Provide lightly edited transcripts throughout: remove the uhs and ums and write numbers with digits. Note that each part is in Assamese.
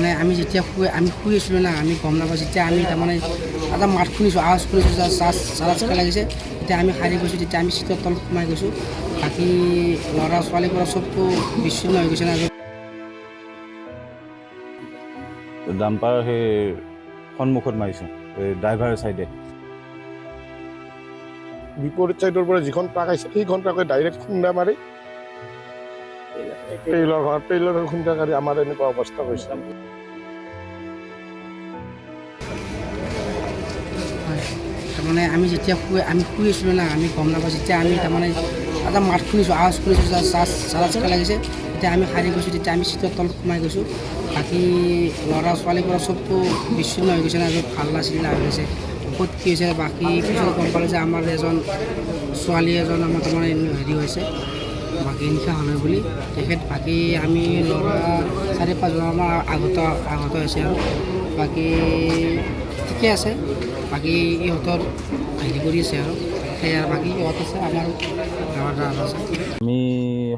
তাৰমানে আমি যেতিয়া শুই আছিলোঁ না, আমি গম নাপাওঁ। যেতিয়া আমি তাৰমানে এটা মাত শুনিছোঁ, আৱাজ শুনিছোঁ, চাৰা লাগিছে, তেতিয়া আমি সাৰি গৈছোঁ। তেতিয়া আমি চিটৰ তলত সোমাই গৈছোঁ। বাকী ল'ৰা ছোৱালীবোৰৰ চবটো বিচ্ছিন্ন হৈ গৈছে না। ডাম্পাৰ সেই সন্মুখত মাৰিছে, এই ড্ৰাইভাৰ চাইডে। বিপৰীত চাইডৰ পৰা যিখন ট্ৰাক আহিছে সেইখন ট্ৰাকে ডাইৰেক্ট খুন্দা মাৰি ট্ৰেইলাৰৰ খুন্দা মাৰি আমাৰ এনেকুৱা অৱস্থা হৈছে। তাৰমানে আমি যেতিয়া শুই আছিলোঁ না, আমি গম নাপাওঁ। যেতিয়া আমি তাৰমানে এটা মাত শুনিছোঁ, আৱাজ শুনিছোঁ, চাৰা লাগিছে, তেতিয়া আমি সাৰি গৈছোঁ। তেতিয়া আমি চিটৰ তলত সোমাই গৈছোঁ। বাকী ল'ৰা ছোৱালীবোৰৰ চবটো বিচ্ছিন্ন হৈ গৈছে না, য'ত হাল্লা চিল্লা হৈ গৈছে, ক'ত কি হৈছে। বাকী পিছত গম পালোঁ যে আমাৰ ছোৱালী এজন আমাৰ তাৰমানে হেৰি হৈছে, বাকী নিশা হ'লে বুলি তেখেত। বাকী আমি ল'ৰা 4-5জন আমাৰ আগত হৈছে আৰু বাকী ঠিকে আছে। বাকী ইহঁতৰ হেৰি কৰি আছে আৰু সেয়া। বাকী ইহঁত আছে আমাৰ গাঁৱৰ আছে। আমি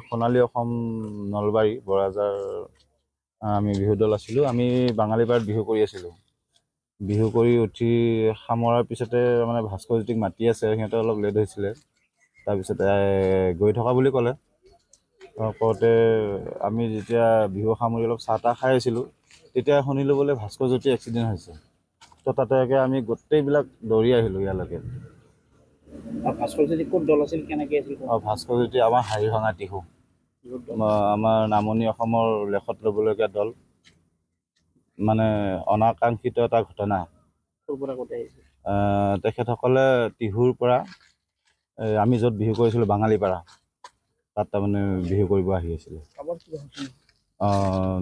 সোণালী অসম নলবাৰী বৰাজাৰ আমি বিহু দল আছিলোঁ। আমি বাঙালীপাৰাত বিহু কৰি আছিলোঁ। বিহু কৰি উঠি সামৰাৰ পিছতে মানে ভাস্কৰজ্যোতিক মাতি আছে, সিহঁতে অলপ লেট হৈছিলে। তাৰপিছতে গৈ থকা বুলি ক'লে। কওঁতে আমি যেতিয়া বিহু সামৰি অলপ চাহ তাহ খাই আছিলোঁ, তেতিয়া শুনিলোঁ বোলে ভাস্কৰজ্যোতি এক্সিডেণ্ট হৈছে। তো তাতে আমি গোটেইবিলাক দৌৰি আহিলোঁ ইয়ালৈকে। ভাস্কৰজ্যোতি ক'ত দল আছিল, কেনেকৈ আছিল? ভাস্কৰজ্যোতি আমাৰ হাঁহি ভঙা টিহু, আমাৰ নামনি অসমৰ লেখত ল'বলগীয়া দল। মানে অনাকাংক্ষিত এটা ঘটনা। তেখেতসকলে টিহুৰ পৰা আমি য'ত বিহু কৰিছিলোঁ বাঙালীপাৰা, তাত তাৰমানে বিহু কৰিব আহি আছিলে।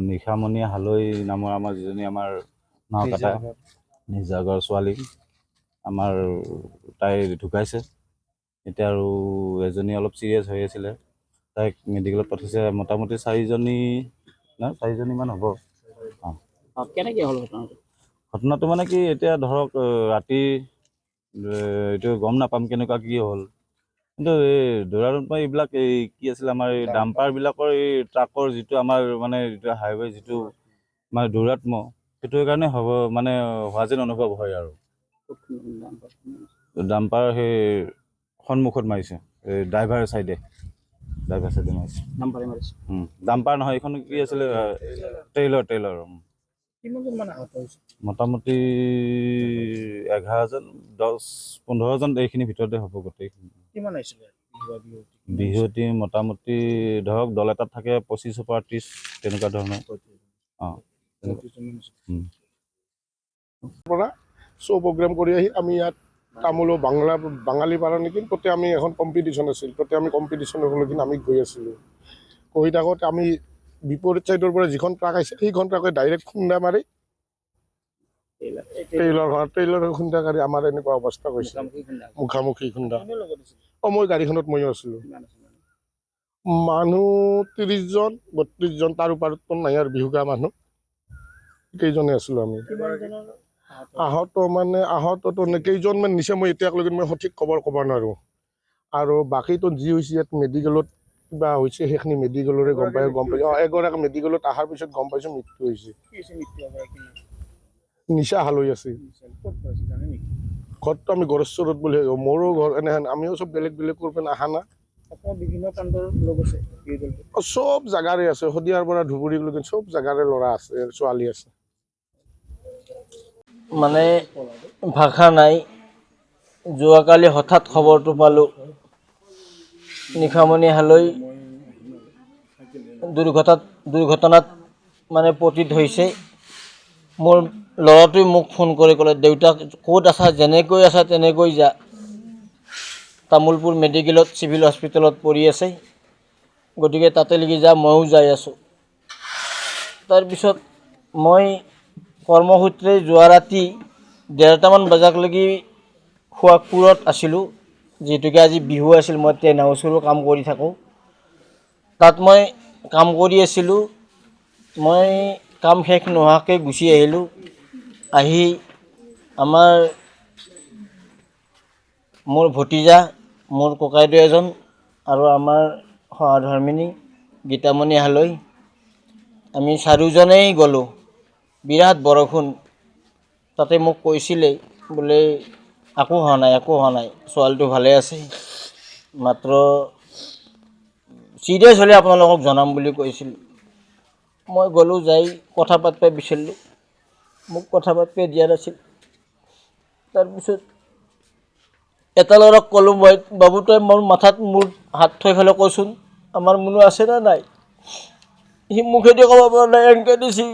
নিশামণি হালৈ নামৰ আমাৰ যিজনী আমাৰ নাও কটা নিজাগৰ ছোৱালী, আমাৰ তাই ঢুকাইছে এতিয়া। আৰু এজনী অলপ চিৰিয়াছ হৈ আছিলে, তাইক মেডিকেলত পঠিয়াইছে। মোটামুটি 4জনীমান হ'ব। কেনেকৈ হ'ল ঘটনাটো মানে কি, এতিয়া ধৰক ৰাতি এইটো গম নাপাম কেনেকুৱা কি হ'ল, কিন্তু এই দৌৰাত এইবিলাক কি আছিলে, আমাৰ এই ডাম্পাৰবিলাকৰ এই ট্ৰাকৰ যিটো আমাৰ মানে হাইৱে যিটো মানে দৌৰাত্ম, সেইটো কাৰণে হ'ব মানে হোৱা যেন অনুভৱ হয়। আৰু ডাম্পাৰ সেই সন্মুখত মাৰিছে, এই ড্ৰাইভাৰ চাইডে মাৰিছে। ডাম্পাৰ নহয়, এইখন কি আছিলে, ট্ৰেইলাৰ। মোটামুটি 11জন 10-15জন এইখিনিৰ ভিতৰতে হ'ব গোটেইখিনি। বিহুৱতী মোটামুটি ধৰক দল এটাত থাকে 25ৰ পৰা 30 তেনেকুৱা ধৰণৰ। পৰা শ্ব' প্ৰগ্ৰেম কৰি আহি আমি ইয়াত তামোলো বাঙালী পাৰা নেকি, তাতে আমি এখন কম্পিটিশ্যন আছিল, তাতে আমি কম্পিটিশ্যনৰ লৈ কিনে আমি গৈ আছিলোঁ। গৈ থাকোঁতে আমি বিপৰীত চাইডৰ পৰা যিখন ট্ৰাক আহিছে সেইখন ট্ৰাকে ডাইৰেক্ট খুন্দা মাৰি ট্ৰেইলাৰৰ খুন্দা মাৰি আমাৰ এনেকুৱা অৱস্থা হৈছে। মুখামুখি খুন্দা। মই গাড়ীখনত ময়ো আছিলোঁ। মানুহ 30জন 32জন, তাৰ ওপৰততো নাই আৰু বিহু গাঁৱৰ মানুহ কেইজনে আছিলোঁ আমি। আহততো কেইজনমান নিছে, মই এতিয়ালৈকে মই সঠিক খবৰ ক'ব নোৱাৰোঁ। আৰু বাকীতো যি হৈছে ইয়াত মেডিকেলত কিবা হৈছে, সেইখিনি মেডিকেলৰে গম পাইছোঁ। এগৰাকী মেডিকেলত অহাৰ পিছত গম পাইছোঁ মৃত্যু হৈছে। নিচা হালৈ আছে। ঘৰটো আমি গড়েশ্বৰত বুলি ভাবোঁ। মোৰো ঘৰ এনেহেন, আমিও চব বেলেগ কৰি পিনে অহা না। বিভিন্ন প্ৰান্তৰ লোক আছে, চব জেগাৰে আছে, শদিয়াৰ পৰা ধুবুৰীলৈকে চব জেগাৰে ল'ৰা আছে, ছোৱালী আছে। মানে ভাষা নাই। যোৱাকালি হঠাৎ খবৰটো পালোঁ, নিশামণি হালৈ দুৰ্ঘটনাত মানে পতিত হৈছে। মোৰ ল'ৰাটোৱে মোক ফোন কৰি ক'লে, দেউতাক ক'ত আছা, যেনেকৈ আছা তেনেকৈ যা। তামোলপুৰ মেডিকেলত চিভিল হস্পিটেলত পৰি আছে, গতিকে তাতে লাগি যা, ময়ো যাই আছোঁ। তাৰপিছত মই কৰ্মসূত্ৰে যোৱা ৰাতি 1:30মান বজালৈকে খোৱাকপুৰত আছিলোঁ, যিহেতুকে আজি বিহু আছিল। মই টেণ্ট হাউচৰো কাম কৰি থাকোঁ, তাত মই কাম কৰি আছিলোঁ। মই কাম শেষ নোহোৱাকৈ গুচি আহিলোঁ। আহি মোৰ ভতিজা, মোৰ ককাইদেউ এজন আৰু আমাৰ সহধৰ্মিনী গীতামণি হালৈ, আমি 4জনেই গ'লোঁ। বিৰাট বৰষুণ তাতে মোক কৈছিলেই বোলে একো হোৱা নাই ছোৱালীটো ভালে আছে মাত্ৰ চিৰিয়াছ হ'লে আপোনালোকক জনাম বুলি কৈছিল মই গ'লোঁ যাই কথা পাতিব বিচাৰিলোঁ মোক কথা পাতিব দিয়া নাছিল তাৰপিছত এটা ল'ৰাক ক'লোঁ মই বাবু তই মোৰ মাথাত মোৰ হাত থৈ পেলাই কচোন আমাৰ মুনু আছে নে নাই সি মুখেদি ক'ব পৰা নাই এনেকৈ দিছে